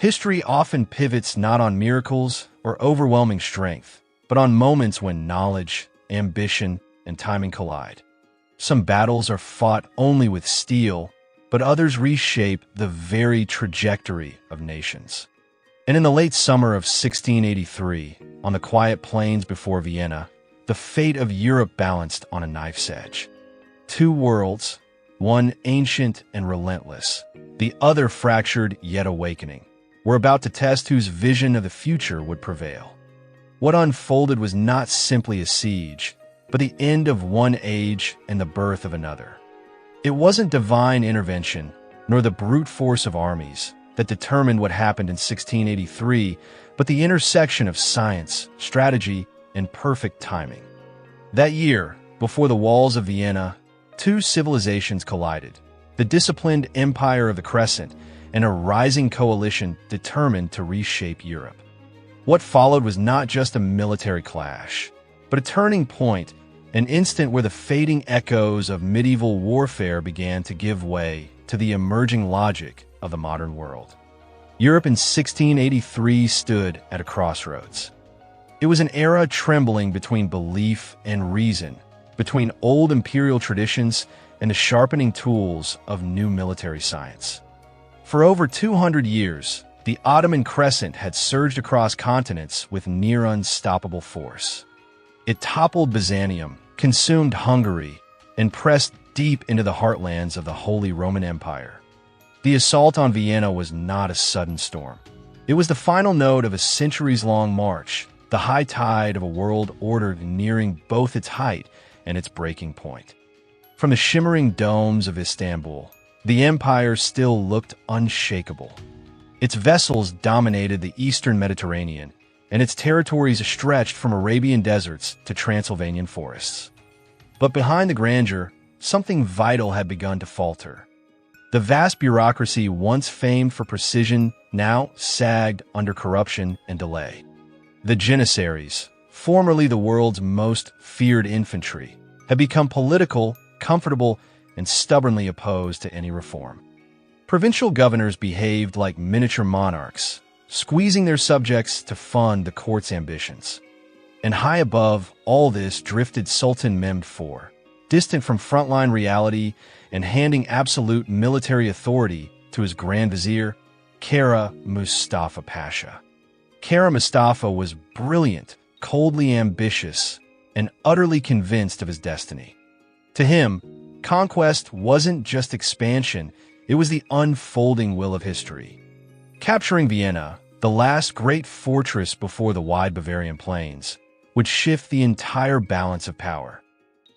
History often pivots not on miracles or overwhelming strength, but on moments when knowledge, ambition, and timing collide. Some battles are fought only with steel, but others reshape the very trajectory of nations. And in the late summer of 1683, on the quiet plains before Vienna, the fate of Europe balanced on a knife's edge. Two worlds, one ancient and relentless, the other fractured yet awakening, were about to test whose vision of the future would prevail. What unfolded was not simply a siege, but the end of one age and the birth of another. It wasn't divine intervention, nor the brute force of armies, that determined what happened in 1683, but the intersection of science, strategy, and perfect timing. That year, before the walls of Vienna, two civilizations collided: the disciplined Empire of the Crescent and a rising coalition determined to reshape Europe. What followed was not just a military clash, but a turning point, an instant where the fading echoes of medieval warfare began to give way to the emerging logic of the modern world. Europe in 1683 stood at a crossroads. It was an era trembling between belief and reason, between old imperial traditions and the sharpening tools of new military science. For over 200 years, the Ottoman Crescent had surged across continents with near unstoppable force. It toppled Byzantium, consumed Hungary, and pressed deep into the heartlands of the Holy Roman Empire. The assault on Vienna was not a sudden storm. It was the final note of a centuries-long march, the high tide of a world order nearing both its height and its breaking point. From the shimmering domes of Istanbul, the empire still looked unshakable. Its vessels dominated the eastern Mediterranean, and its territories stretched from Arabian deserts to Transylvanian forests. But behind the grandeur, something vital had begun to falter. The vast bureaucracy once famed for precision now sagged under corruption and delay. The Janissaries, formerly the world's most feared infantry, had become political, comfortable, and stubbornly opposed to any reform. Provincial governors behaved like miniature monarchs, squeezing their subjects to fund the court's ambitions. And high above all this drifted Sultan Mehmed IV, distant from frontline reality and handing absolute military authority to his Grand Vizier, Kara Mustafa Pasha. Kara Mustafa was brilliant, coldly ambitious, and utterly convinced of his destiny. To him, conquest wasn't just expansion, it was the unfolding will of history. Capturing Vienna, the last great fortress before the wide Bavarian plains, would shift the entire balance of power.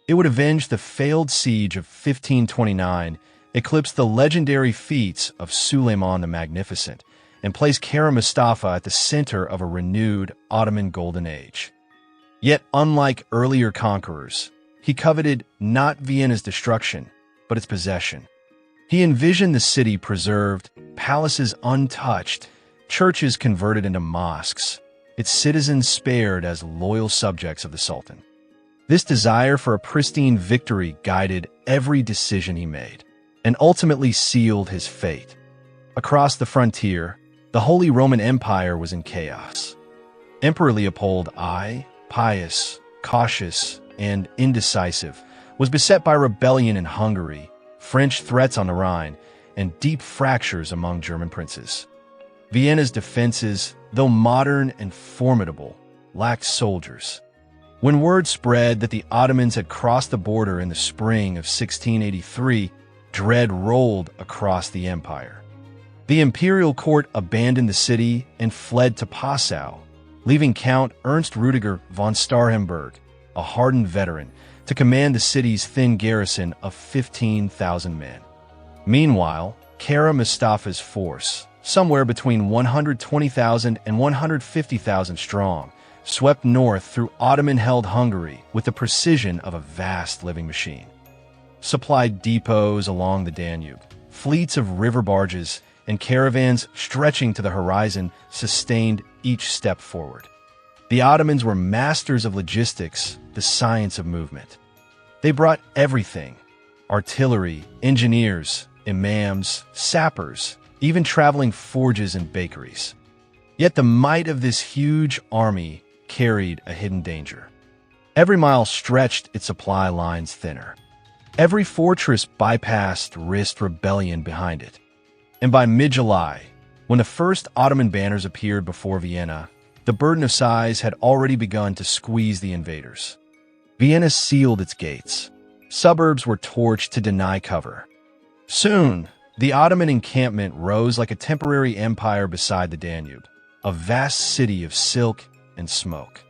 It would avenge the failed siege of 1529, eclipse the legendary feats of Suleiman the Magnificent, and place Kara Mustafa at the center of a renewed Ottoman Golden Age. Yet, unlike earlier conquerors, he coveted not Vienna's destruction, but its possession. He envisioned the city preserved, palaces untouched, churches converted into mosques, its citizens spared as loyal subjects of the Sultan. This desire for a pristine victory guided every decision he made, and ultimately sealed his fate. Across the frontier, the Holy Roman Empire was in chaos. Emperor Leopold I, pious, cautious, and indecisive, was beset by rebellion in Hungary, French threats on the Rhine, and deep fractures among German princes. Vienna's defenses, though modern and formidable, lacked soldiers. When word spread that the Ottomans had crossed the border in the spring of 1683, dread rolled across the empire. The imperial court abandoned the city and fled to Passau, leaving Count Ernst Rüdiger von Starhemberg, a hardened veteran, to command the city's thin garrison of 15,000 men. Meanwhile, Kara Mustafa's force, somewhere between 120,000 and 150,000 strong, swept north through Ottoman-held Hungary with the precision of a vast living machine. Supplied depots along the Danube, fleets of river barges, and caravans stretching to the horizon sustained each step forward. The Ottomans were masters of logistics, the science of movement. They brought everything: artillery, engineers, imams, sappers, even traveling forges and bakeries. Yet the might of this huge army carried a hidden danger. Every mile stretched its supply lines thinner. Every fortress bypassed risked rebellion behind it. And by mid-July, when the first Ottoman banners appeared before Vienna, the burden of size had already begun to squeeze the invaders. Vienna sealed its gates. Suburbs were torched to deny cover. Soon, the Ottoman encampment rose like a temporary empire beside the Danube, a vast city of silk and smoke.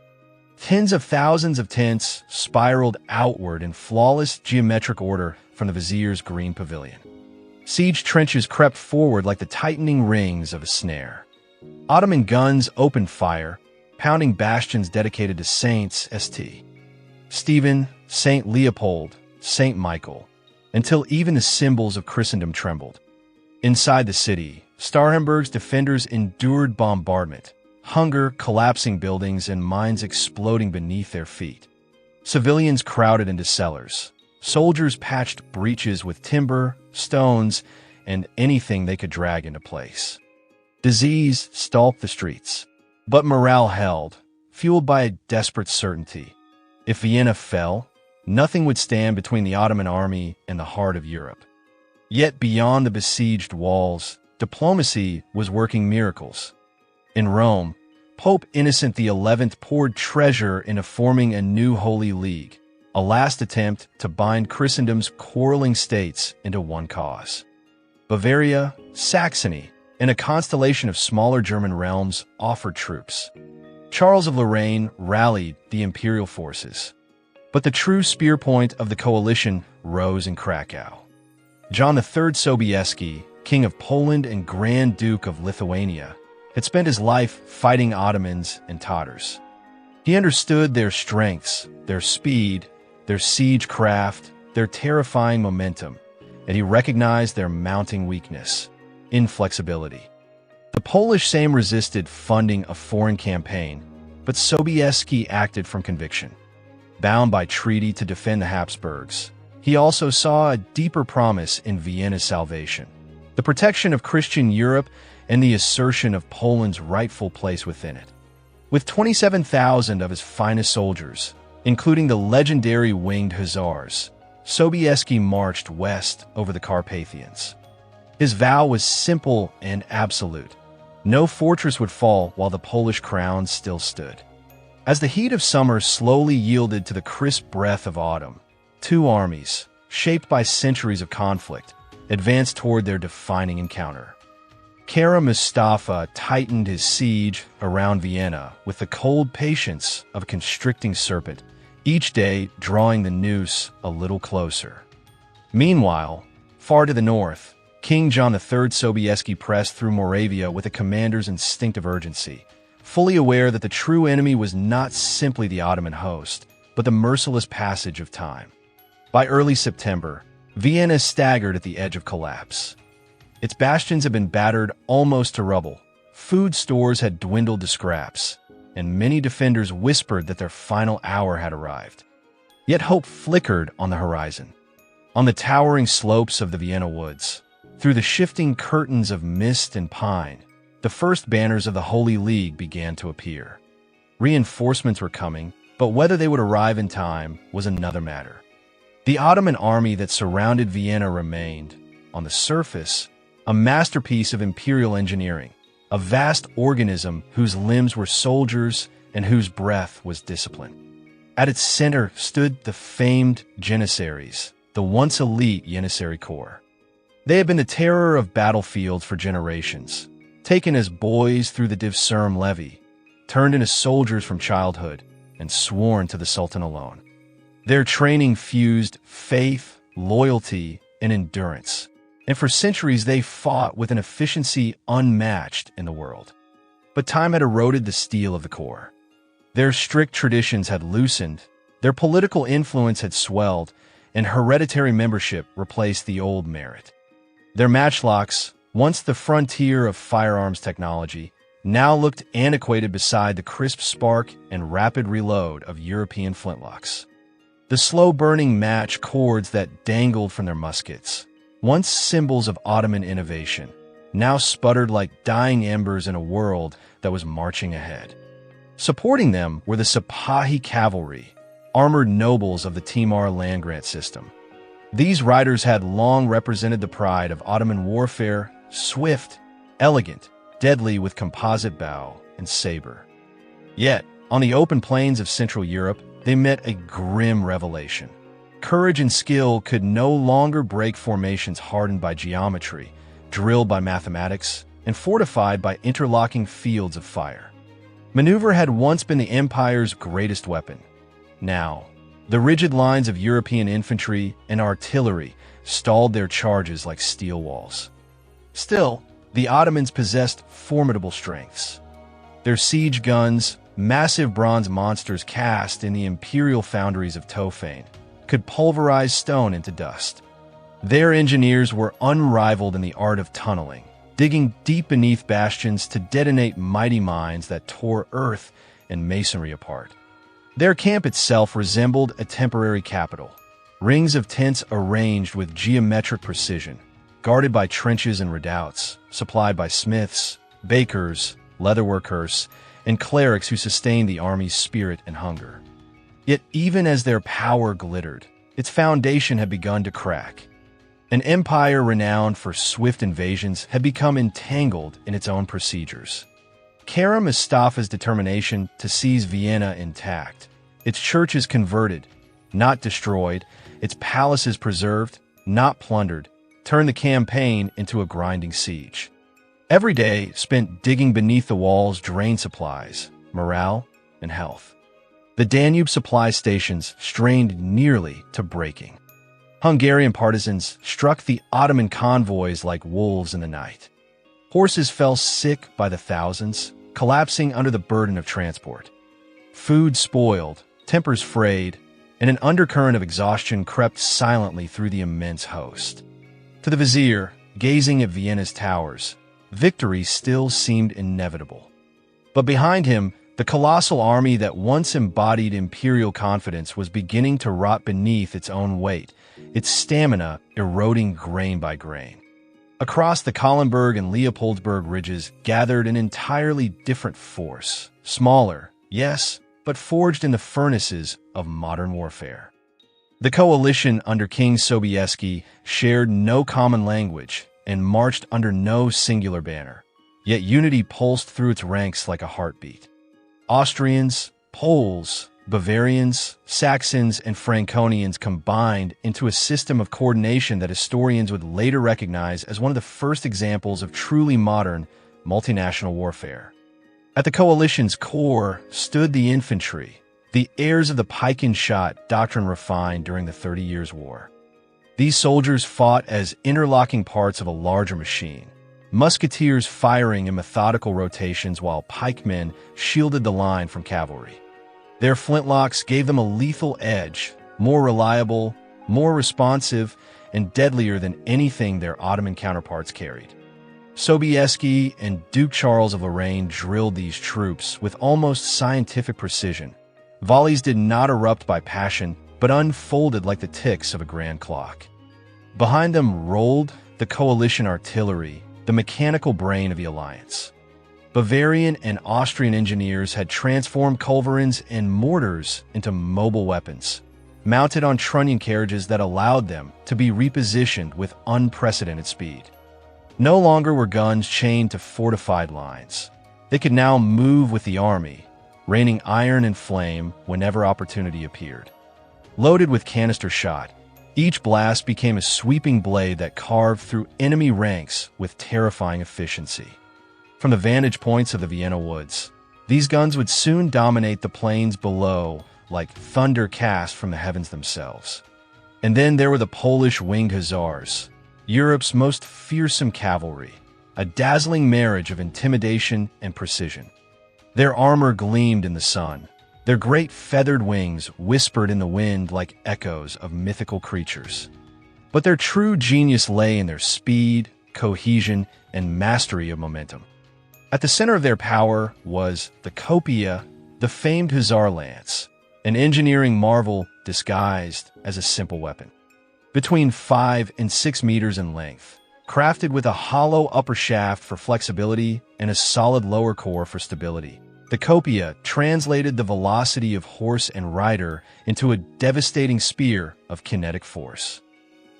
Tens of thousands of tents spiraled outward in flawless geometric order from the vizier's green pavilion. Siege trenches crept forward like the tightening rings of a snare. Ottoman guns opened fire, pounding bastions dedicated to Saints St. Stephen, St. Leopold, St. Michael, until even the symbols of Christendom trembled. Inside the city, Starhemberg's defenders endured bombardment, hunger collapsing buildings and mines exploding beneath their feet. Civilians crowded into cellars. Soldiers patched breaches with timber, stones, and anything they could drag into place. Disease stalked the streets, but morale held, fueled by a desperate certainty. If Vienna fell, nothing would stand between the Ottoman army and the heart of Europe. Yet beyond the besieged walls, diplomacy was working miracles. In Rome, Pope Innocent XI poured treasure into forming a new Holy League, a last attempt to bind Christendom's quarreling states into one cause. Bavaria, Saxony, and a constellation of smaller German realms offered troops. Charles of Lorraine rallied the imperial forces. But the true spear point of the coalition rose in Krakow. John III Sobieski, King of Poland and Grand Duke of Lithuania, had spent his life fighting Ottomans and Tatars. He understood their strengths, their speed, their siege craft, their terrifying momentum, and he recognized their mounting weakness: inflexibility. The Polish Sejm resisted funding a foreign campaign, but Sobieski acted from conviction. Bound by treaty to defend the Habsburgs, he also saw a deeper promise in Vienna's salvation: the protection of Christian Europe and the assertion of Poland's rightful place within it. With 27,000 of his finest soldiers, including the legendary Winged Hussars, Sobieski marched west over the Carpathians. His vow was simple and absolute: no fortress would fall while the Polish crown still stood. As the heat of summer slowly yielded to the crisp breath of autumn, two armies, shaped by centuries of conflict, advanced toward their defining encounter. Kara Mustafa tightened his siege around Vienna with the cold patience of a constricting serpent, each day drawing the noose a little closer. Meanwhile, far to the north, King John III Sobieski pressed through Moravia with a commander's instinctive urgency, fully aware that the true enemy was not simply the Ottoman host, but the merciless passage of time. By early September, Vienna staggered at the edge of collapse. Its bastions had been battered almost to rubble, food stores had dwindled to scraps, and many defenders whispered that their final hour had arrived. Yet hope flickered on the horizon. On the towering slopes of the Vienna woods, through the shifting curtains of mist and pine, the first banners of the Holy League began to appear. Reinforcements were coming, but whether they would arrive in time was another matter. The Ottoman army that surrounded Vienna remained, on the surface, a masterpiece of imperial engineering, a vast organism whose limbs were soldiers and whose breath was discipline. At its center stood the famed Janissaries, the once elite Janissary Corps. They had been the terror of battlefields for generations, taken as boys through the Divserm levy, turned into soldiers from childhood, and sworn to the Sultan alone. Their training fused faith, loyalty, and endurance, and for centuries they fought with an efficiency unmatched in the world. But time had eroded the steel of the Corps. Their strict traditions had loosened, their political influence had swelled, and hereditary membership replaced the old merit. Their matchlocks, once the frontier of firearms technology, now looked antiquated beside the crisp spark and rapid reload of European flintlocks. The slow-burning match cords that dangled from their muskets, once symbols of Ottoman innovation, now sputtered like dying embers in a world that was marching ahead. Supporting them were the Sipahi cavalry, armored nobles of the Timur land-grant system. These riders had long represented the pride of Ottoman warfare, swift, elegant, deadly with composite bow and saber. Yet, on the open plains of Central Europe, they met a grim revelation. Courage and skill could no longer break formations hardened by geometry, drilled by mathematics, and fortified by interlocking fields of fire. Maneuver had once been the empire's greatest weapon. Now, the rigid lines of European infantry and artillery stalled their charges like steel walls. Still, the Ottomans possessed formidable strengths. Their siege guns, massive bronze monsters cast in the imperial foundries of Tofane, could pulverize stone into dust. Their engineers were unrivaled in the art of tunneling, digging deep beneath bastions to detonate mighty mines that tore earth and masonry apart. Their camp itself resembled a temporary capital, rings of tents arranged with geometric precision, guarded by trenches and redoubts, supplied by smiths, bakers, leatherworkers, and clerics who sustained the army's spirit and hunger. Yet even as their power glittered, its foundation had begun to crack. An empire renowned for swift invasions had become entangled in its own procedures. Kara Mustafa's determination to seize Vienna intact, its churches converted, not destroyed, its palaces preserved, not plundered, turned the campaign into a grinding siege. Every day spent digging beneath the walls drained supplies, morale, and health. The Danube supply stations strained nearly to breaking. Hungarian partisans struck the Ottoman convoys like wolves in the night. Horses fell sick by the thousands, collapsing under the burden of transport. Food spoiled, tempers frayed, and an undercurrent of exhaustion crept silently through the immense host. To the vizier, gazing at Vienna's towers, victory still seemed inevitable. But behind him, the colossal army that once embodied imperial confidence was beginning to rot beneath its own weight, its stamina eroding grain by grain. Across the Kahlenberg and Leopoldsburg ridges gathered an entirely different force, smaller, yes, but forged in the furnaces of modern warfare. The coalition under King Sobieski shared no common language and marched under no singular banner, yet unity pulsed through its ranks like a heartbeat. Austrians, Poles, Bavarians, Saxons, and Franconians combined into a system of coordination that historians would later recognize as one of the first examples of truly modern multinational warfare. At the coalition's core stood the infantry, the heirs of the pike and shot doctrine refined during the 30 Years' War. These soldiers fought as interlocking parts of a larger machine, musketeers firing in methodical rotations while pikemen shielded the line from cavalry. Their flintlocks gave them a lethal edge, more reliable, more responsive, and deadlier than anything their Ottoman counterparts carried. Sobieski and Duke Charles of Lorraine drilled these troops with almost scientific precision. Volleys did not erupt by passion, but unfolded like the ticks of a grand clock. Behind them rolled the coalition artillery, the mechanical brain of the alliance. Bavarian and Austrian engineers had transformed culverins and mortars into mobile weapons, mounted on trunnion carriages that allowed them to be repositioned with unprecedented speed. No longer were guns chained to fortified lines. They could now move with the army, raining iron and flame whenever opportunity appeared. Loaded with canister shot, each blast became a sweeping blade that carved through enemy ranks with terrifying efficiency. From the vantage points of the Vienna woods, these guns would soon dominate the plains below like thunder cast from the heavens themselves. And then there were the Polish Winged Hussars, Europe's most fearsome cavalry, a dazzling marriage of intimidation and precision. Their armor gleamed in the sun. Their great feathered wings whispered in the wind like echoes of mythical creatures. But their true genius lay in their speed, cohesion, and mastery of momentum. At the center of their power was the Kopia, the famed Hussar lance, an engineering marvel disguised as a simple weapon. Between 5 and 6 meters in length, crafted with a hollow upper shaft for flexibility and a solid lower core for stability. The copia translated the velocity of horse and rider into a devastating spear of kinetic force.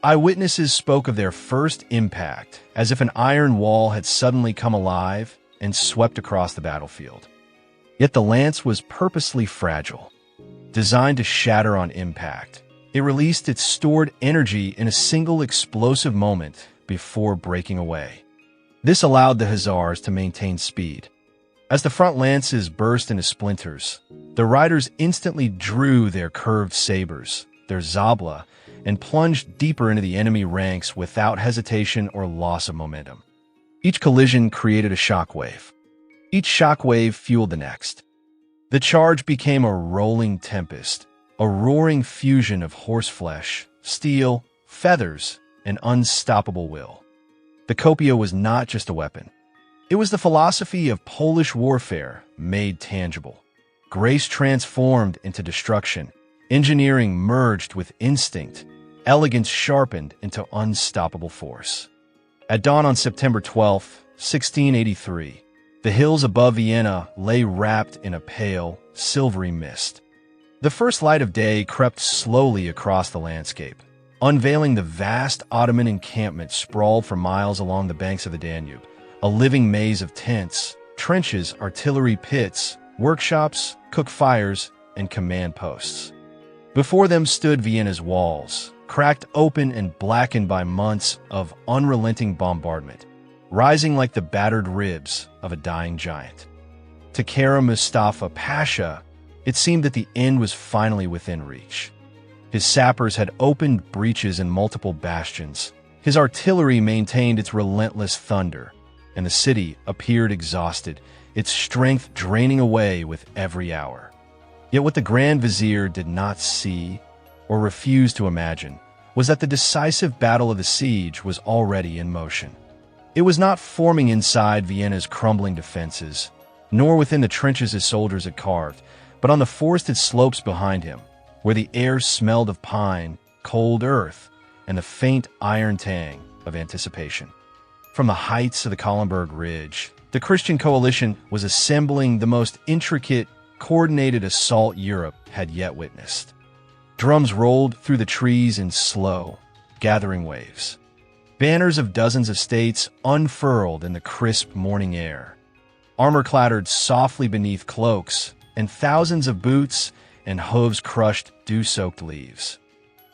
Eyewitnesses spoke of their first impact as if an iron wall had suddenly come alive and swept across the battlefield. Yet the lance was purposely fragile. Designed to shatter on impact, it released its stored energy in a single explosive moment before breaking away. This allowed the Hussars to maintain speed. As the front lances burst into splinters, the riders instantly drew their curved sabers, their zabla, and plunged deeper into the enemy ranks without hesitation or loss of momentum. Each collision created a shockwave. Each shockwave fueled the next. The charge became a rolling tempest, a roaring fusion of horseflesh, steel, feathers, and unstoppable will. The copia was not just a weapon. It was the philosophy of Polish warfare made tangible. Grace transformed into destruction, engineering merged with instinct, elegance sharpened into unstoppable force. At dawn on September 12, 1683, the hills above Vienna lay wrapped in a pale, silvery mist. The first light of day crept slowly across the landscape, unveiling the vast Ottoman encampment sprawled for miles along the banks of the Danube, a living maze of tents, trenches, artillery pits, workshops, cook fires, and command posts. Before them stood Vienna's walls, cracked open and blackened by months of unrelenting bombardment, rising like the battered ribs of a dying giant. To Kara Mustafa Pasha, it seemed that the end was finally within reach. His sappers had opened breaches in multiple bastions, his artillery maintained its relentless thunder, and the city appeared exhausted, its strength draining away with every hour. Yet what the Grand Vizier did not see, or refused to imagine, was that the decisive battle of the siege was already in motion. It was not forming inside Vienna's crumbling defenses, nor within the trenches his soldiers had carved, but on the forested slopes behind him, where the air smelled of pine, cold earth, and the faint iron tang of anticipation. From the heights of the Kahlenberg Ridge, the Christian coalition was assembling the most intricate, coordinated assault Europe had yet witnessed. Drums rolled through the trees in slow, gathering waves. Banners of dozens of states unfurled in the crisp morning air. Armor clattered softly beneath cloaks, and thousands of boots and hooves crushed dew-soaked leaves.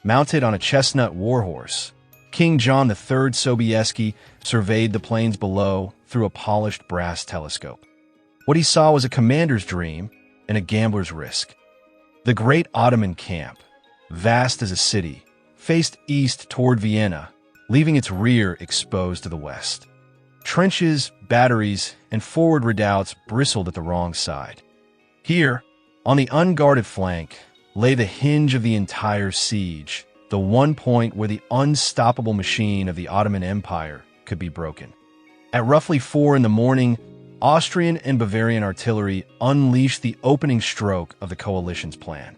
Mounted on a chestnut warhorse, King John III Sobieski surveyed the plains below through a polished brass telescope. What he saw was a commander's dream and a gambler's risk. The great Ottoman camp, vast as a city, faced east toward Vienna, leaving its rear exposed to the west. Trenches, batteries, and forward redoubts bristled at the wrong side. Here, on the unguarded flank, lay the hinge of the entire siege, the one point where the unstoppable machine of the Ottoman Empire could be broken. At roughly 4 in the morning, Austrian and Bavarian artillery unleashed the opening stroke of the coalition's plan.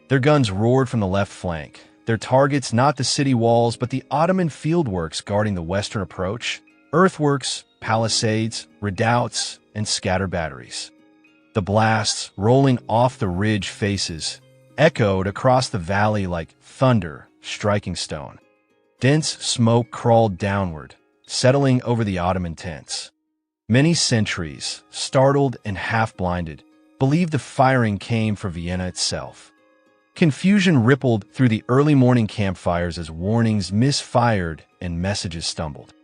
Their guns roared from the left flank, their targets not the city walls but the Ottoman fieldworks guarding the western approach, earthworks, palisades, redoubts, and scatter batteries. The blasts, rolling off the ridge faces, echoed across the valley like thunder striking stone. Dense smoke crawled downward, settling over the Ottoman tents. Many sentries, startled and half-blinded, believed the firing came from Vienna itself. Confusion rippled through the early morning campfires as warnings misfired and messages stumbled.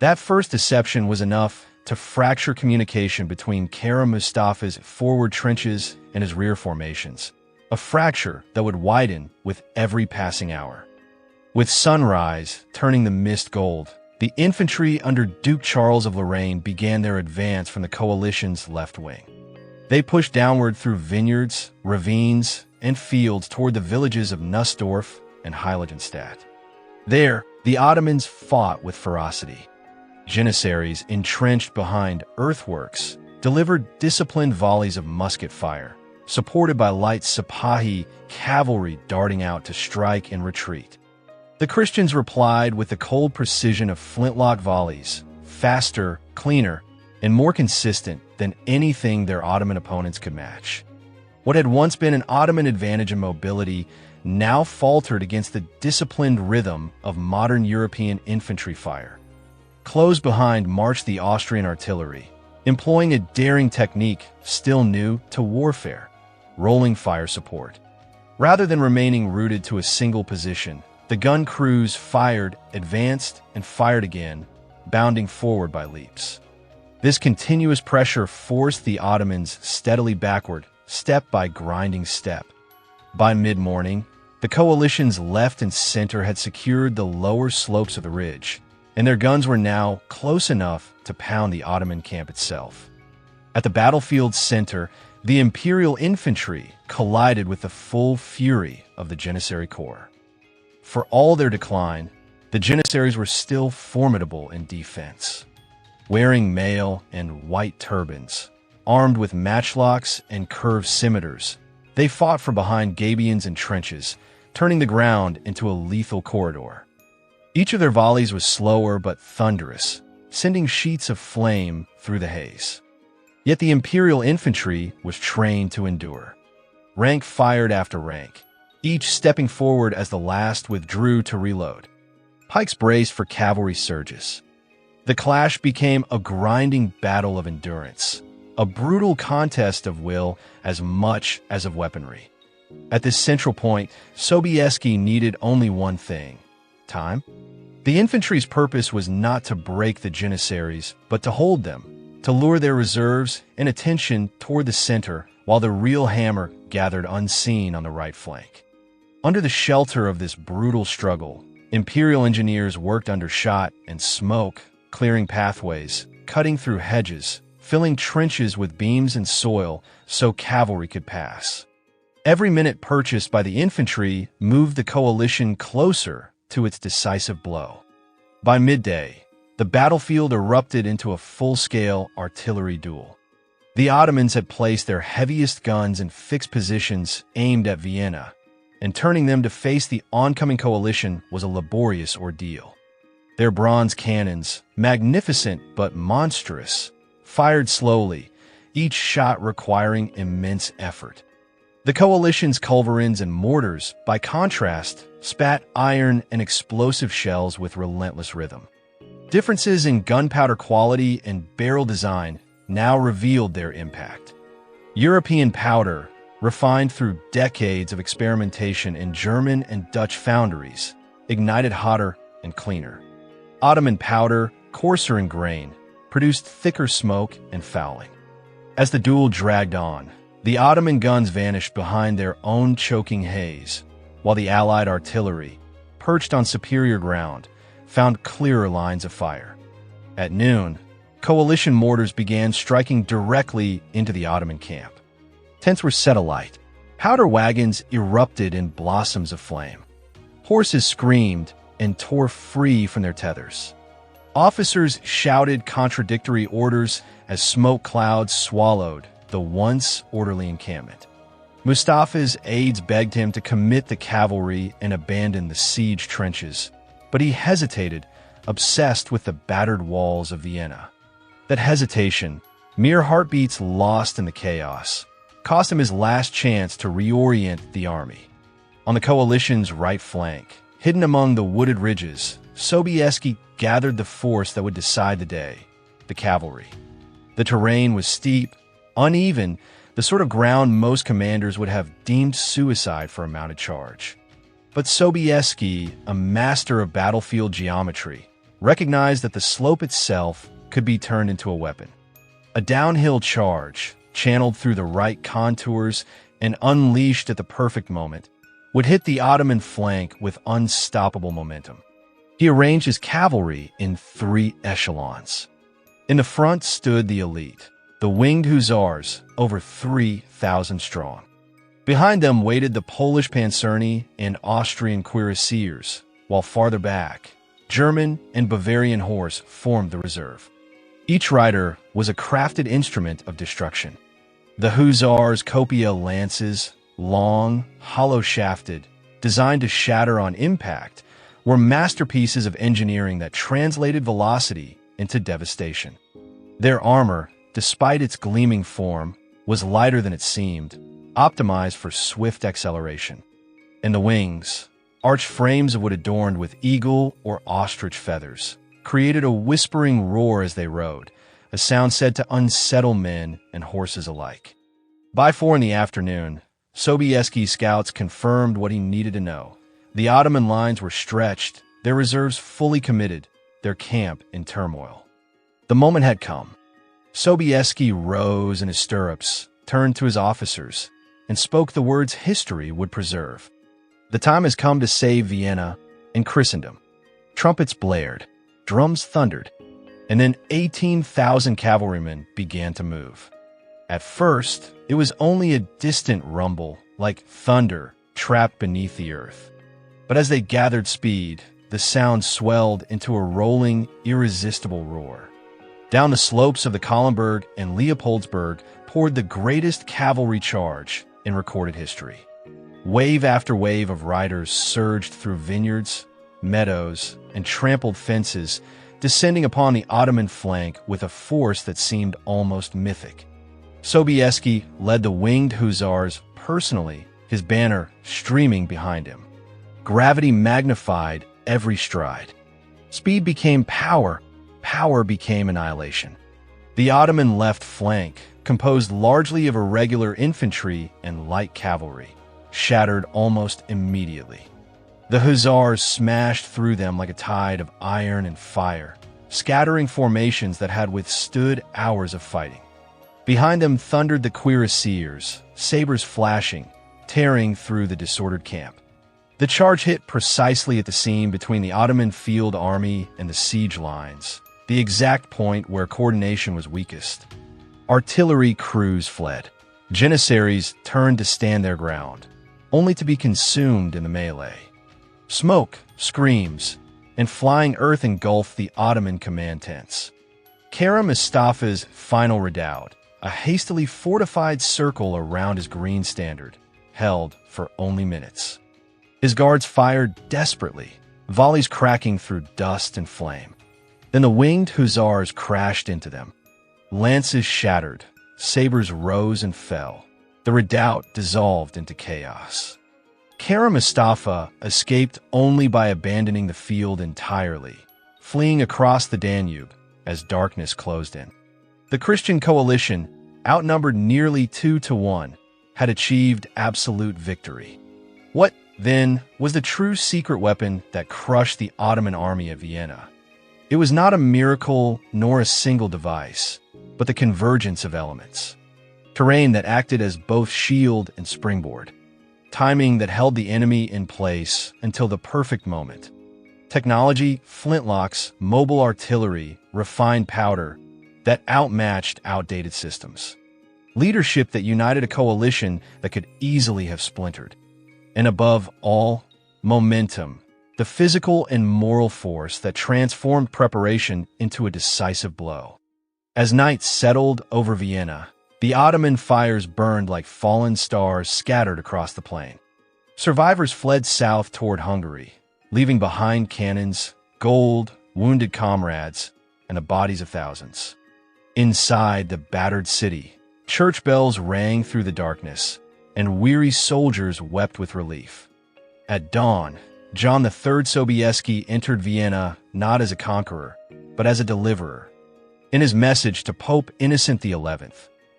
That first deception was enough to fracture communication between Kara Mustafa's forward trenches and his rear formations, a fracture that would widen with every passing hour. With sunrise turning the mist gold, the infantry under Duke Charles of Lorraine began their advance from the coalition's left wing. They pushed downward through vineyards, ravines, and fields toward the villages of Nussdorf and Heiligenstadt. There, the Ottomans fought with ferocity. Janissaries entrenched behind earthworks delivered disciplined volleys of musket fire, supported by light Sipahi cavalry darting out to strike and retreat. The Christians replied with the cold precision of flintlock volleys, faster, cleaner, and more consistent than anything their Ottoman opponents could match. What had once been an Ottoman advantage in mobility now faltered against the disciplined rhythm of modern European infantry fire. Close behind marched the Austrian artillery, employing a daring technique still new to warfare: rolling fire support. Rather than remaining rooted to a single position, the gun crews fired, advanced, and fired again, bounding forward by leaps. This continuous pressure forced the Ottomans steadily backward, step by grinding step. By mid-morning, the coalition's left and center had secured the lower slopes of the ridge, and their guns were now close enough to pound the Ottoman camp itself. At the battlefield's center, the Imperial infantry collided with the full fury of the Janissary Corps. For all their decline, the Janissaries were still formidable in defense. Wearing mail and white turbans, armed with matchlocks and curved scimitars, they fought from behind gabions and trenches, turning the ground into a lethal corridor. Each of their volleys was slower but thunderous, sending sheets of flame through the haze. Yet the Imperial infantry was trained to endure. Rank fired after rank, each stepping forward as the last withdrew to reload. Pikes braced for cavalry surges. The clash became a grinding battle of endurance, a brutal contest of will as much as of weaponry. At this central point, Sobieski needed only one thing: time. The infantry's purpose was not to break the Janissaries, but to hold them, to lure their reserves and attention toward the center, while the real hammer gathered unseen on the right flank. Under the shelter of this brutal struggle, Imperial engineers worked under shot and smoke, clearing pathways, cutting through hedges, filling trenches with beams and soil so cavalry could pass. Every minute purchased by the infantry moved the coalition closer to its decisive blow. By midday, the battlefield erupted into a full-scale artillery duel. The Ottomans had placed their heaviest guns in fixed positions aimed at Vienna, and turning them to face the oncoming coalition was a laborious ordeal. Their bronze cannons, magnificent but monstrous, fired slowly, each shot requiring immense effort. The coalition's culverins and mortars, by contrast, spat iron and explosive shells with relentless rhythm. Differences in gunpowder quality and barrel design now revealed their impact. European powder, refined through decades of experimentation in German and Dutch foundries, ignited hotter and cleaner. Ottoman powder, coarser in grain, produced thicker smoke and fouling. As the duel dragged on, the Ottoman guns vanished behind their own choking haze, while the Allied artillery, perched on superior ground, found clearer lines of fire. At noon, coalition mortars began striking directly into the Ottoman camp. Tents were set alight. Powder wagons erupted in blossoms of flame. Horses screamed and tore free from their tethers. Officers shouted contradictory orders as smoke clouds swallowed the once orderly encampment. Mustafa's aides begged him to commit the cavalry and abandon the siege trenches, but he hesitated, obsessed with the battered walls of Vienna. That hesitation, mere heartbeats lost in the chaos, cost him his last chance to reorient the army. On the coalition's right flank, hidden among the wooded ridges, Sobieski gathered the force that would decide the day: the cavalry. The terrain was steep, uneven, the sort of ground most commanders would have deemed suicide for a mounted charge. But Sobieski, a master of battlefield geometry, recognized that the slope itself could be turned into a weapon. A downhill charge, channeled through the right contours and unleashed at the perfect moment, would hit the Ottoman flank with unstoppable momentum. He arranged his cavalry in 3 echelons. In the front stood the elite, the Winged Hussars, over 3,000 strong. Behind them waited the Polish panzerni and Austrian cuirassiers, while farther back, German and Bavarian horse formed the reserve. Each rider was a crafted instrument of destruction. The Hussars' copia lances, long, hollow-shafted, designed to shatter on impact, were masterpieces of engineering that translated velocity into devastation. Their armor, despite its gleaming form, was lighter than it seemed, optimized for swift acceleration. And the wings, arched frames of wood adorned with eagle or ostrich feathers, created a whispering roar as they rode, a sound said to unsettle men and horses alike. By 4 in the afternoon, Sobieski's scouts confirmed what he needed to know. The Ottoman lines were stretched, their reserves fully committed, their camp in turmoil. The moment had come. Sobieski rose in his stirrups, turned to his officers, and spoke the words history would preserve. The time has come to save Vienna and Christendom. Trumpets blared, drums thundered, and then 18,000 cavalrymen began to move. At first, it was only a distant rumble, like thunder trapped beneath the earth. But as they gathered speed, the sound swelled into a rolling, irresistible roar. Down the slopes of the Kahlenberg and Leopoldsburg poured the greatest cavalry charge in recorded history. Wave after wave of riders surged through vineyards, meadows, and trampled fences, descending upon the Ottoman flank with a force that seemed almost mythic. Sobieski led the Winged Hussars personally, his banner streaming behind him. Gravity magnified every stride. Speed became power, power became annihilation. The Ottoman left flank, composed largely of irregular infantry and light cavalry, shattered almost immediately. The Hussars smashed through them like a tide of iron and fire, scattering formations that had withstood hours of fighting. Behind them thundered the cuirassiers, sabers flashing, tearing through the disordered camp. The charge hit precisely at the seam between the Ottoman field army and the siege lines, the exact point where coordination was weakest. Artillery crews fled. Janissaries turned to stand their ground, only to be consumed in the melee. Smoke, screams, and flying earth engulfed the Ottoman command tents. Kara Mustafa's final redoubt, a hastily fortified circle around his green standard, held for only minutes. His guards fired desperately, volleys cracking through dust and flame. Then the Winged Hussars crashed into them. Lances shattered, sabers rose and fell. The redoubt dissolved into chaos. Kara Mustafa escaped only by abandoning the field entirely, fleeing across the Danube as darkness closed in. The Christian coalition, outnumbered nearly 2-1, had achieved absolute victory. What, then, was the true secret weapon that crushed the Ottoman army at Vienna? It was not a miracle nor a single device, but the convergence of elements. Terrain that acted as both shield and springboard. Timing that held the enemy in place until the perfect moment. Technology, flintlocks, mobile artillery, refined powder that outmatched outdated systems. Leadership that united a coalition that could easily have splintered. And above all, momentum, the physical and moral force that transformed preparation into a decisive blow. As night settled over Vienna, the Ottoman fires burned like fallen stars scattered across the plain. Survivors fled south toward Hungary, leaving behind cannons, gold, wounded comrades, and the bodies of thousands. Inside the battered city, church bells rang through the darkness, and weary soldiers wept with relief. At dawn, John III Sobieski entered Vienna not as a conqueror, but as a deliverer. In his message to Pope Innocent XI,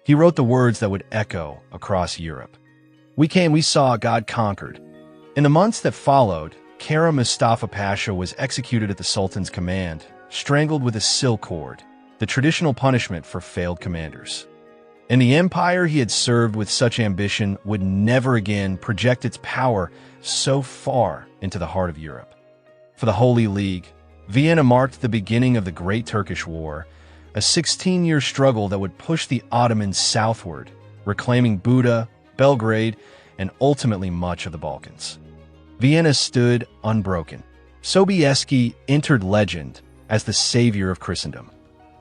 he wrote the words that would echo across Europe. We came, we saw, God conquered. In the months that followed, Kara Mustafa Pasha was executed at the Sultan's command, strangled with a silk cord, the traditional punishment for failed commanders. And the empire he had served with such ambition would never again project its power so far into the heart of Europe. For the Holy League, Vienna marked the beginning of the Great Turkish War, a 16-year struggle that would push the Ottomans southward, reclaiming Buda, Belgrade, and ultimately much of the Balkans. Vienna stood unbroken. Sobieski entered legend as the savior of Christendom.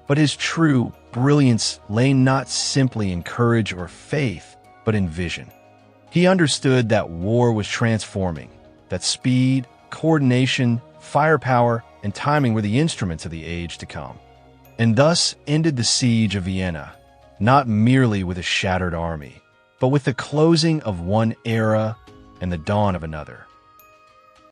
But his true brilliance lay not simply in courage or faith, but in vision. He understood that war was transforming, that speed, coordination, firepower, and timing were the instruments of the age to come. And thus ended the Siege of Vienna, not merely with a shattered army, but with the closing of one era and the dawn of another.